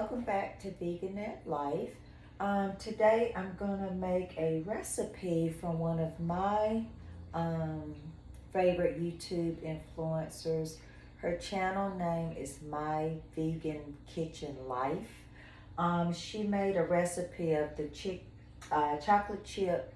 welcome back to Vegan-Nette Life. Today I'm going to make a recipe from one of my favorite YouTube influencers. Her channel name is My Vegan Kitchen Life. She made a recipe of the chocolate chip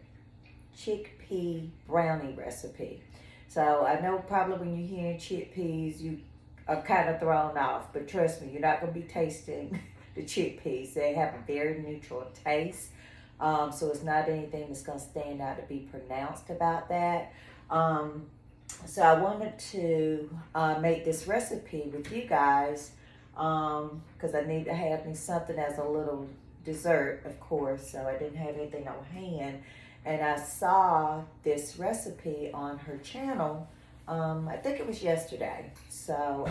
chickpea brownie recipe. So I know probably when you're hearing chickpeas, you are kind of thrown off, but trust me, you're not going to be tasting the chickpeas. They have a very neutral taste, so it's not anything that's going to stand out to be pronounced about that. So I wanted to make this recipe with you guys because I need to have me something as a little dessert, of course, so I didn't have anything on hand. And I saw this recipe on her channel, I think it was yesterday. So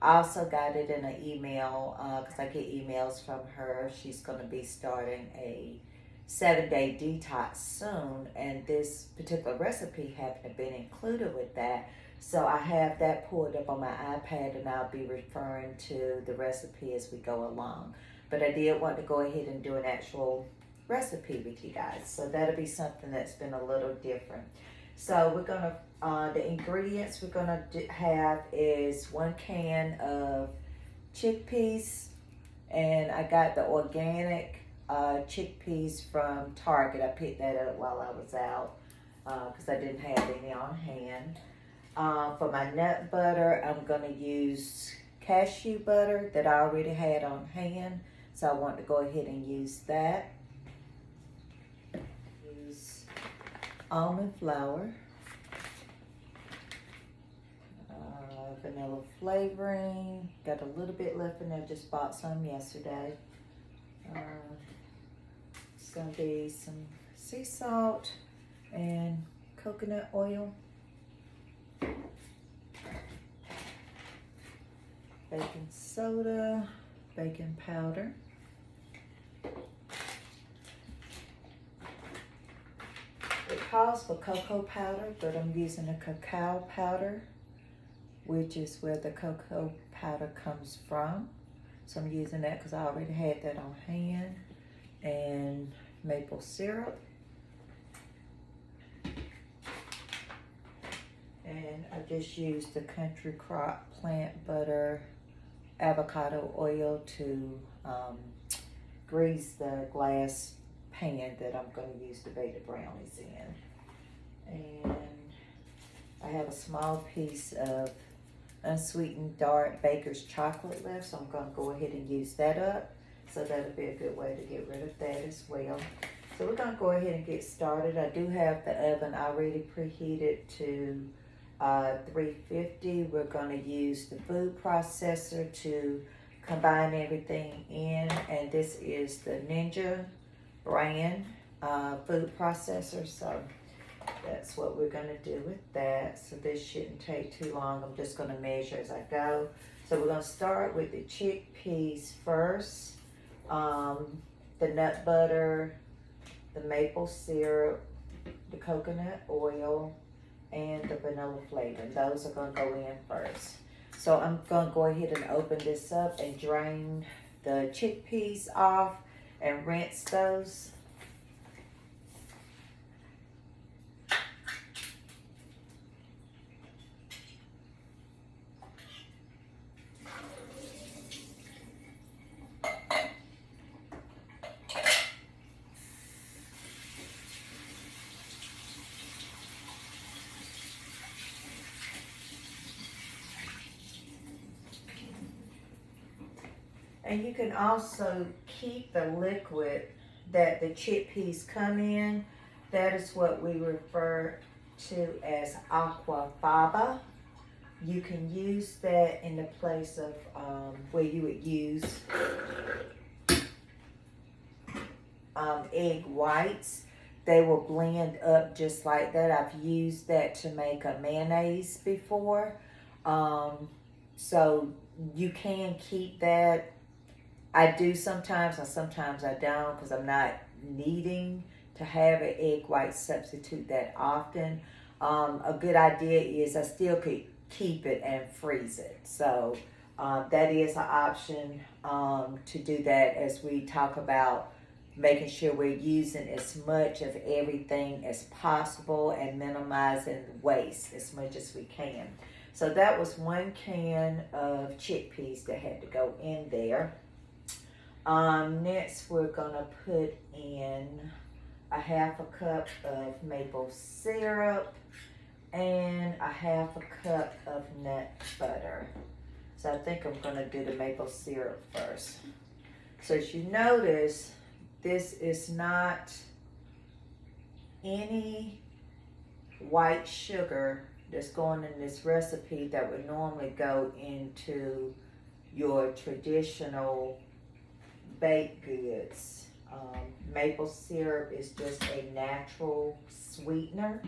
I also got it in an email because I get emails from her. She's going to be starting a 7-day detox soon. And this particular recipe happened to be included with that. So I have that pulled up on my iPad and I'll be referring to the recipe as we go along. But I did want to go ahead and do an actual recipe with you guys, so that'll be something that's been a little different. So we're gonna the ingredients we're gonna have is 1 can of chickpeas, and I got the organic chickpeas from Target. I picked that up while I was out because I didn't have any on hand. For my nut butter, I'm gonna use cashew butter that I already had on hand, so I want to go ahead and use that. Almond flour, vanilla flavoring, got a little bit left in there, just bought some yesterday. It's going to be some sea salt and coconut oil, baking soda, baking powder, it calls for cocoa powder, but I'm using a cacao powder, which is where the cocoa powder comes from. So I'm using that because I already had that on hand. And maple syrup. And I just used the Country Crock plant butter, avocado oil to grease the glass pan that I'm going to use to bake the brownies in. And I have a small piece of unsweetened dark baker's chocolate left, so I'm going to go ahead and use that up. So that'll be a good way to get rid of that as well. So we're going to go ahead and get started. I do have the oven already preheated to 350. We're going to use the food processor to combine everything in, and this is the Ninja brand food processor, so that's what we're going to do with that. So this shouldn't take too long. I'm just going to measure as I go. So we're going to start with the chickpeas first, the nut butter, the maple syrup, the coconut oil, and the vanilla flavor. Those are going to go in first. So I'm going to go ahead and open this up and drain the chickpeas off and rinse those. And you can also keep the liquid that the chickpeas come in. That is what we refer to as aquafaba. You can use that in the place of where you would use egg whites. They will blend up just like that. I've used that to make a mayonnaise before. So you can keep that. I do sometimes, and sometimes I don't, because I'm not needing to have an egg white substitute that often. A good idea is I still could keep it and freeze it. So that is an option to do that as we talk about making sure we're using as much of everything as possible and minimizing waste as much as we can. So that was 1 can of chickpeas that had to go in there. Next we're gonna put in a 1/2 cup of maple syrup and a 1/2 cup of nut butter. So I think I'm gonna do the maple syrup first. So as you notice, this is not any white sugar that's going in this recipe that would normally go into your traditional baked goods. Maple syrup is just a natural sweetener.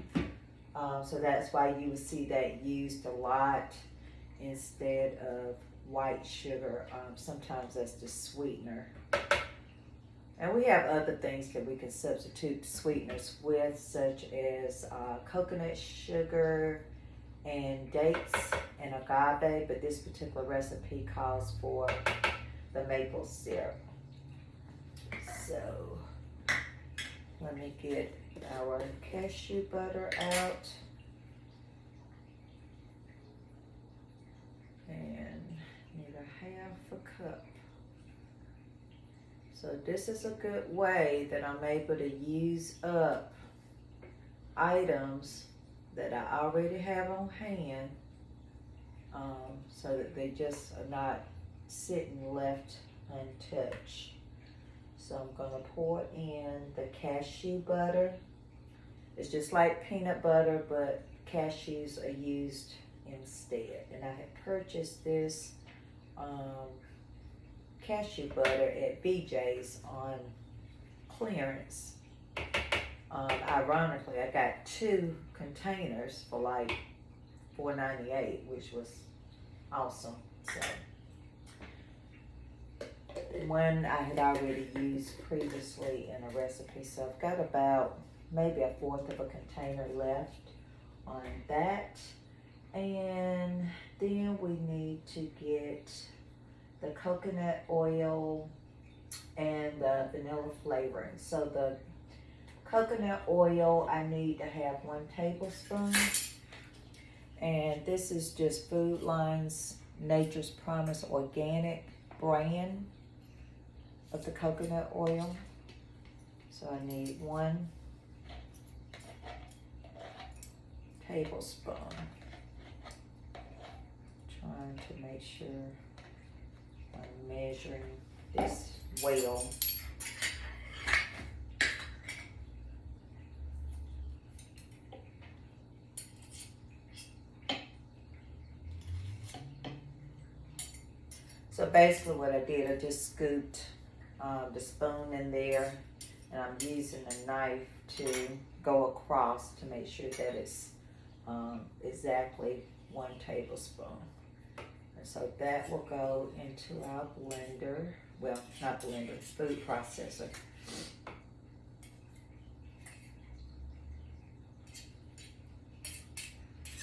So that's why you would see that used a lot instead of white sugar. Sometimes that's the sweetener. And we have other things that we can substitute sweeteners with, such as coconut sugar and dates and agave, but this particular recipe calls for the maple syrup. So let me get our cashew butter out. And need a 1/2 cup. So this is a good way that I'm able to use up items that I already have on hand, so that they just are not sitting left untouched. So I'm gonna pour in the cashew butter. It's just like peanut butter, but cashews are used instead. And I had purchased this cashew butter at BJ's on clearance. Ironically, I got 2 containers for like $4.98, which was awesome. So one I had already used previously in a recipe, so I've got about maybe 1/4 of a container left on that. And then we need to get the coconut oil and the vanilla flavoring. So the coconut oil, I need to have 1 tablespoon. And this is just Food Lion's Nature's Promise organic brand of the coconut oil. So I need 1 tablespoon. Trying to make sure I'm measuring this well. So basically what I did, I just scooped the spoon in there, and I'm using a knife to go across to make sure that it's exactly 1 tablespoon. And so that will go into our blender, well, not blender, food processor.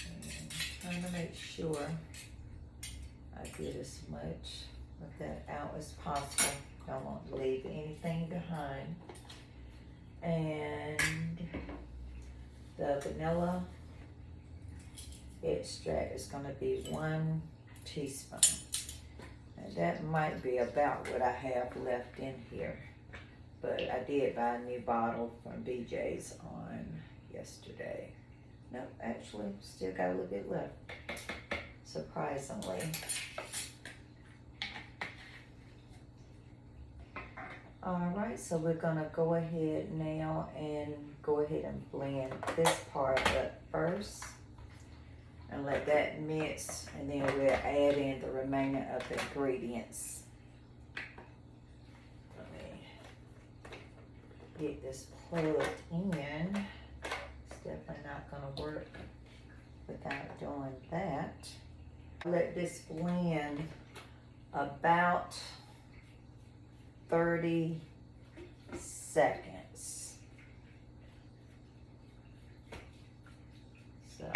And trying to make sure I get as much of that out as possible. Don't want to leave anything behind. And the vanilla extract is going to be 1 teaspoon. And that might be about what I have left in here. But I did buy a new bottle from BJ's on yesterday. No, actually, still got a little bit left, surprisingly. All right, so we're gonna go ahead now and go ahead and blend this part up first and let that mix, and then we'll add in the remainder of the ingredients. Let me get this plugged in. It's definitely not gonna work without doing that. Let this blend about 30 seconds. So,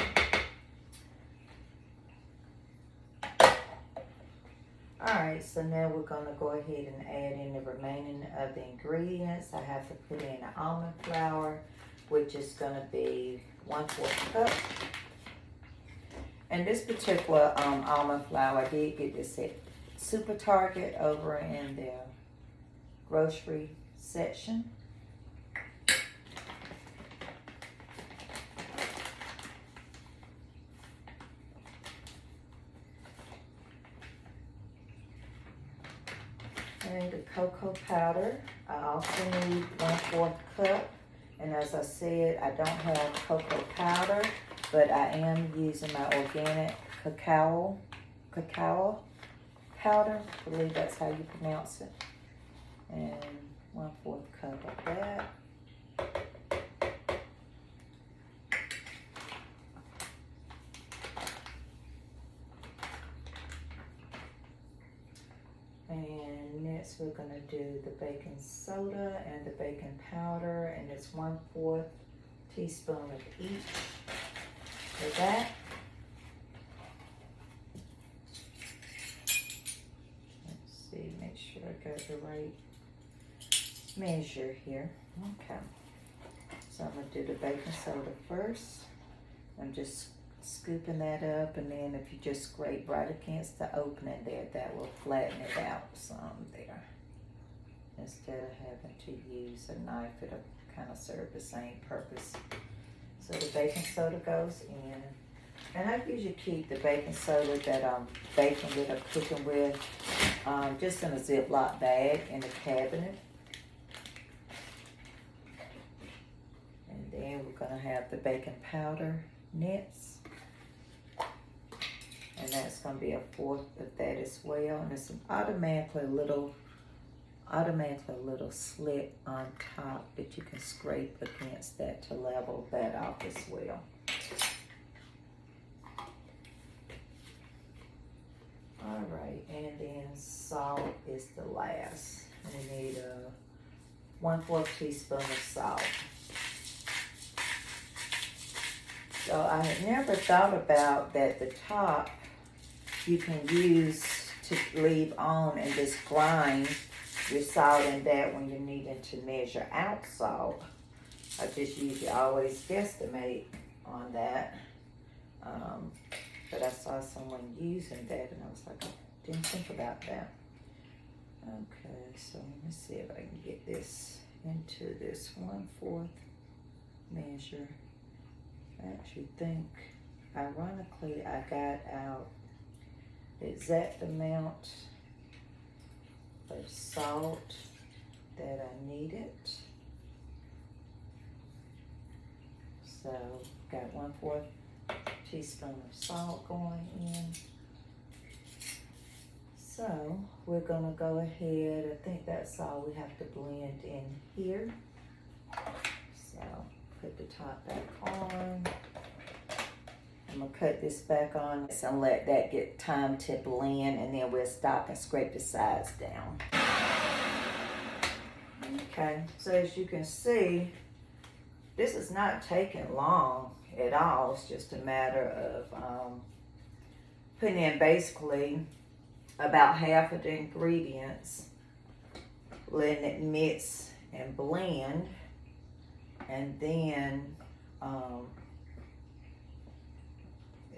all right, Alright, so now we're going to go ahead and add in the remaining of the ingredients. I have to put in the almond flour, which is going to be 1/4 cup. And this particular almond flour, I did get this at Super Target over in the grocery section. And the cocoa powder, I also need 1/4 cup. And as I said, I don't have cocoa powder, but I am using my organic cacao powder. I believe that's how you pronounce it. And 1/4 cup of that. And next we're going to do the baking soda and the baking powder, and it's 1/4 teaspoon of each for that. Let's see, make sure I got the right measure here. Okay, so I'm going to do the baking soda first. I'm just scooping that up, and then if you just scrape right against the opening there, that will flatten it out some there. Instead of having to use a knife, it'll kind of serve the same purpose. So the baking soda goes in, and I usually keep the baking soda that I'm baking with or cooking with just in a Ziploc bag in the cabinet. And then we're going to have the baking powder next. And that's going to be 1/4 of that as well. And it's automatically a little slit on top that you can scrape against that to level that off as well. All right, and then salt is the last. We need a 1/4 teaspoon of salt. So I had never thought about that the top you can use to leave on and just grind your salt in that when you're needing to measure out salt. I just usually always guesstimate on that. But I saw someone using that and I was like, I didn't think about that. Okay, so let me see if I can get this into this 1/4 measure. I actually think, ironically, I got out the exact amount of salt that I needed. So, got 1/4 teaspoon of salt going in. So, we're gonna go ahead, I think that's all we have to blend in here. So, put the top back on. I'm gonna cut this back on and let that get time to blend, and then we'll stop and scrape the sides down. Okay, so as you can see, this is not taking long at all. It's just a matter of putting in basically about half of the ingredients, letting it mix and blend, and then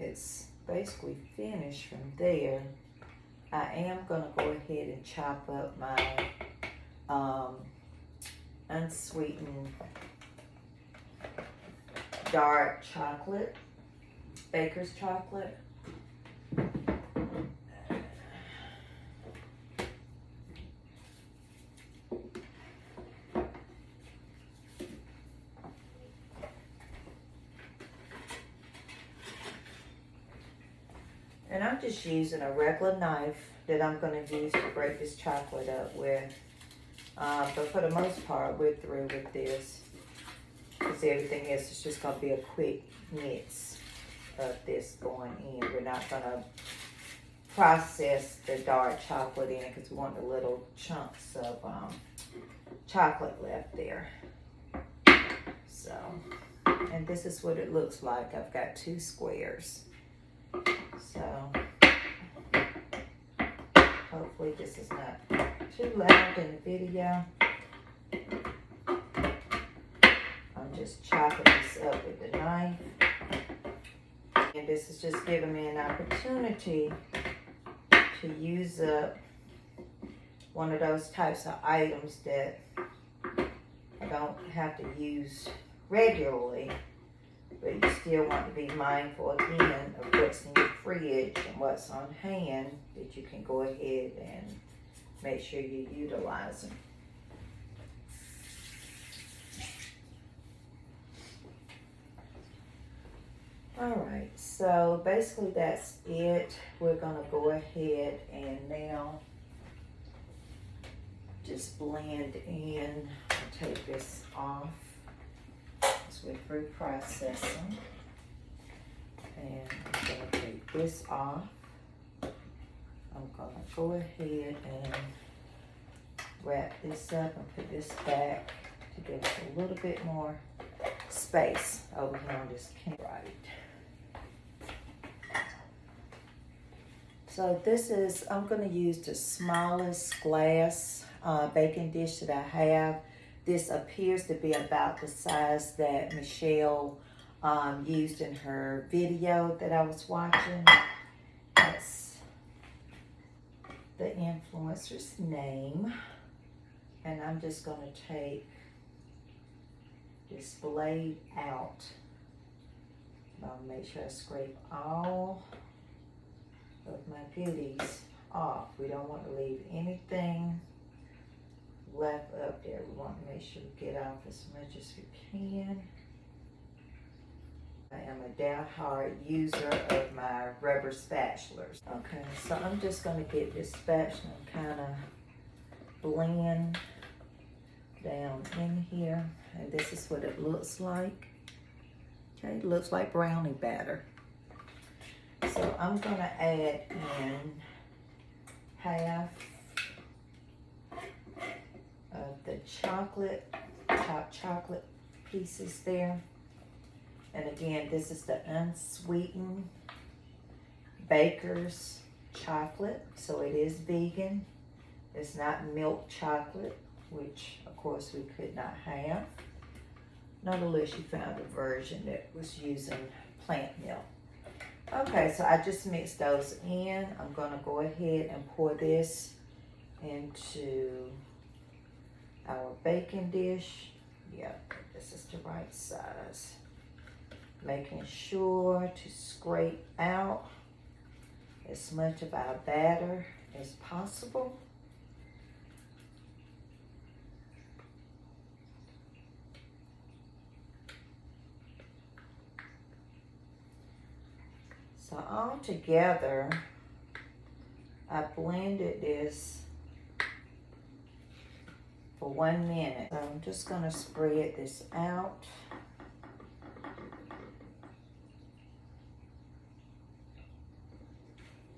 it's basically finished from there. I am gonna go ahead and chop up my unsweetened dark chocolate, baker's chocolate. And I'm just using a regular knife that I'm going to use to break this chocolate up with. But for the most part, we're through with this. Because everything else is just going to be a quick mix of this going in. We're not going to process the dark chocolate in because we want the little chunks of chocolate left there. So, and this is what it looks like. I've got 2 squares. So, Hopefully this is not too loud in the video. I'm just chopping this up with the knife. And this is just giving me an opportunity to use up one of those types of items that I don't have to use regularly, but you still want to be mindful again of what's in your fridge and what's on hand that you can go ahead and make sure you utilize them. Alright, so basically that's it. We're going to go ahead and now just blend in. I'll take this off as we're through processing. And I'm going to take this off. I'm going to go ahead and wrap this up and put this back to give us a little bit more space over here on this camera. Right. So this is, I'm going to use the smallest glass baking dish that I have. This appears to be about the size that Michelle used in her video that I was watching. That's the influencer's name. And I'm just going to take this blade out. I'll make sure I scrape all of my goodies off. We don't want to leave anything left up there. We want to make sure we get off as much as we can. I am a down-hard user of my rubber spatulas. Okay, so I'm just going to get this spatula and kind of blend down in here. And this is what it looks like. Okay, it looks like brownie batter. So I'm going to add in half of the chocolate, chopped chocolate pieces there. And again, this is the unsweetened baker's chocolate. So it is vegan. It's not milk chocolate, which of course we could not have. Not unless you found a version that was using plant milk. Okay, so I just mixed those in. I'm going to go ahead and pour this into our baking dish. Yep, this is the right size. Making sure to scrape out as much of our batter as possible. So all together, I blended this for 1 minute. So I'm just going to spread this out.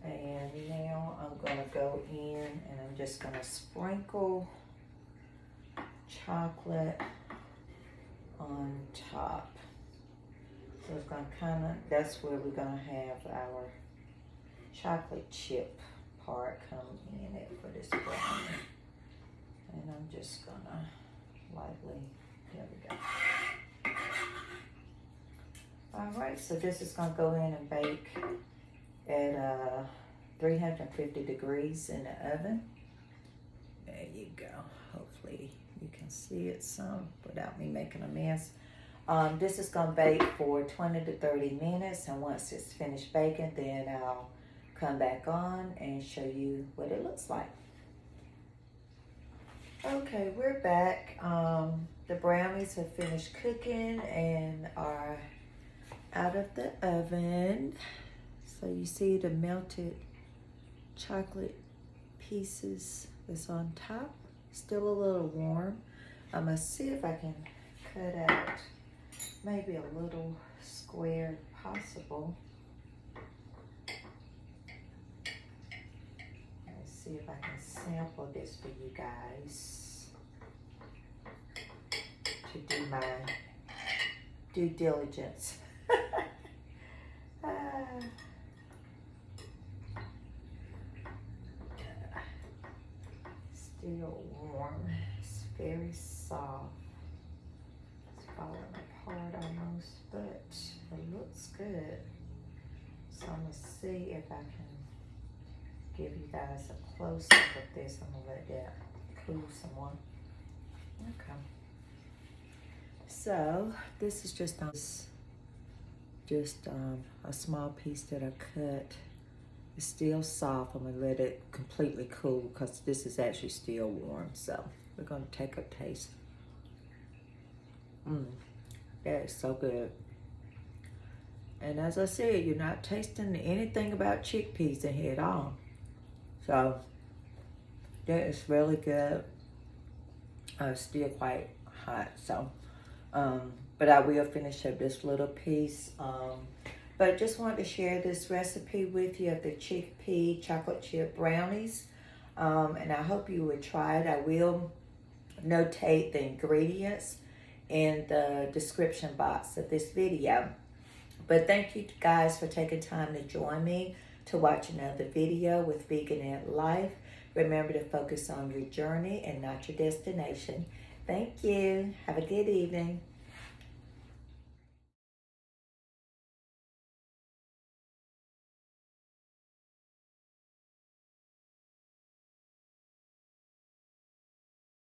And now I'm going to go in and I'm just going to sprinkle chocolate on top. So it's going to kind of, that's where we're going to have our chocolate chip part come in it for this brownie. And I'm just going to lightly, there we go. All right, so this is going to go in and bake at 350 degrees in the oven. There you go. Hopefully you can see it some without me making a mess. This is going to bake for 20 to 30 minutes, and once it's finished baking, then I'll come back on and show you what it looks like. Okay, we're back. The brownies have finished cooking and are out of the oven. So you see the melted chocolate pieces that's on top. Still a little warm. I'm going to see if I can cut out maybe a little square if possible. Let's see if I can sample this for you guys to do my due diligence. still warm. It's very soft. It's falling apart almost, but it looks good. So I'm gonna see if I can give you guys a close-up of this. I'm gonna let that cool some more. Okay. So this is just a small piece that I cut. It's still soft. I'm gonna let it completely cool because this is actually still warm. So we're gonna take a taste. That is so good. And as I said, you're not tasting anything about chickpeas in here at all. So that is really good. Still quite hot, so but I will finish up this little piece. But just wanted to share this recipe with you of the chickpea chocolate chip brownies, and I hope you would try it. I will notate the ingredients in the description box of this video. But thank you guys for taking time to join me to watch another video with Vegan-Nette Life. Remember to focus on your journey and not your destination. Thank you. Have a good evening.